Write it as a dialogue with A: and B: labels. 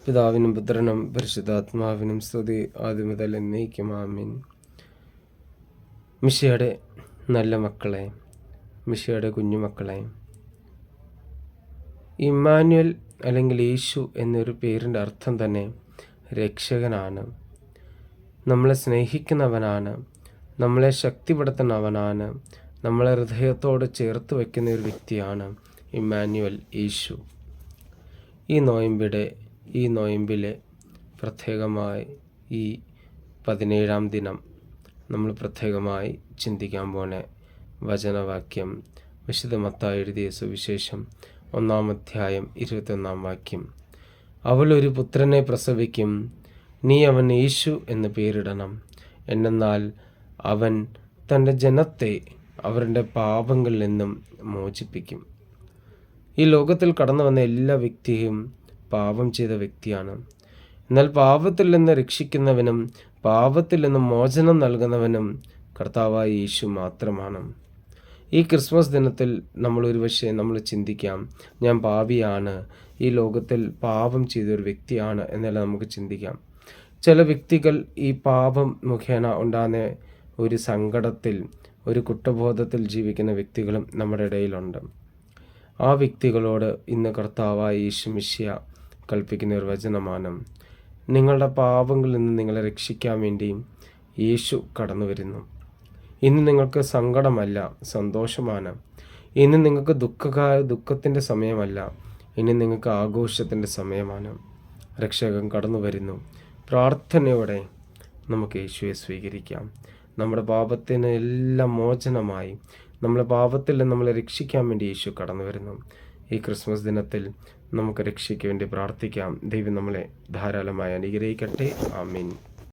A: പിതാവിനും പുത്രനും പരിശുദ്ധാത്മാവിനും സ്തുതി, ആദ്യം മുതൽ എന്നേക്കും ആമേൻ. മിശിഹായുടെ നല്ല മക്കളെ, മിശിഹായുടെ കുഞ്ഞുമക്കളെ, ഇമ്മാനുവൽ അല്ലെങ്കിൽ യേശു എന്നൊരു പേരിൻ്റെ അർത്ഥം തന്നെ രക്ഷകനാണ്, നമ്മളെ സ്നേഹിക്കുന്നവനാണ്, നമ്മളെ ശക്തിപ്പെടുത്തുന്നവനാണ്, നമ്മളെ ഹൃദയത്തോട് ചേർത്ത് വയ്ക്കുന്ന ഒരു വ്യക്തിയാണ് ഇമ്മാനുവൽ യേശു. ഈ നോയമ്പിലെ പ്രത്യേകമായി ഈ 17-ാം ദിനം നമ്മൾ പ്രത്യേകമായി ചിന്തിക്കാൻ പോണ വചനവാക്യം വിശുദ്ധ മത്തായി എഴുതിയ സുവിശേഷം 1-ാം അധ്യായം 21-ാം വാക്യം. അവൾ ഒരു പുത്രനെ പ്രസവിക്കും, നീ അവൻ യേശു എന്ന് പേരിടണം, എന്നാൽ അവൻ തൻ്റെ ജനത്തെ അവരുടെ പാപങ്ങളിൽ നിന്നും മോചിപ്പിക്കും. ഈ ലോകത്തിൽ കടന്നു വന്ന എല്ലാ വ്യക്തിയും പാപം ചെയ്ത വ്യക്തിയാണ്. എന്നാൽ പാപത്തിൽ നിന്ന് രക്ഷിക്കുന്നവനും പാപത്തിൽ നിന്ന് മോചനം നൽകുന്നവനും കർത്താവായ യേശു മാത്രമാണ്. ഈ ക്രിസ്മസ് ദിനത്തിൽ നമ്മൾ ചിന്തിക്കാം, ഞാൻ പാപിയാണ്, ഈ ലോകത്തിൽ പാപം ചെയ്തൊരു വ്യക്തിയാണ് എന്നെല്ലാം നമുക്ക് ചിന്തിക്കാം. ചില വ്യക്തികൾ ഈ പാപം മുഖേന ഉണ്ടാകുന്ന ഒരു സങ്കടത്തിൽ, ഒരു കുറ്റബോധത്തിൽ ജീവിക്കുന്ന വ്യക്തികളും നമ്മുടെ ഇടയിലുണ്ട്. ആ വ്യക്തികളോട് ഇന്ന് കർത്താവായ യേശു മിശിഹ കൽപ്പിക്കുന്ന ഒരു വചനമാണ്, നിങ്ങളുടെ പാപങ്ങളിൽ നിന്ന് നിങ്ങളെ രക്ഷിക്കാൻ വേണ്ടി യേശു കടന്നു വരുന്നു. ഇന്ന് നിങ്ങൾക്ക് സങ്കടമല്ല, സന്തോഷമാണ്. ഇന്ന് നിങ്ങൾക്ക് ദുഃഖത്തിൻ്റെ സമയമല്ല, ഇനി നിങ്ങൾക്ക് ആഘോഷത്തിൻ്റെ സമയമാണ്. രക്ഷകൻ കടന്നു വരുന്നു. പ്രാർത്ഥനയോടെ നമുക്ക് യേശുവെ സ്വീകരിക്കാം. നമ്മുടെ പാപത്തിന് എല്ലാം മോചനമായി, നമ്മളെ പാപത്തിൽ നമ്മളെ രക്ഷിക്കാൻ വേണ്ടി യേശു കടന്നു വരുന്നു. ഈ ക്രിസ്മസ് ദിനത്തിൽ നമുക്ക് രക്ഷയ്ക്ക് വേണ്ടി പ്രാർത്ഥിക്കാം. ദൈവം നമ്മളെ ധാരാളമായി അനുഗ്രഹിക്കട്ടെ. ആമേൻ.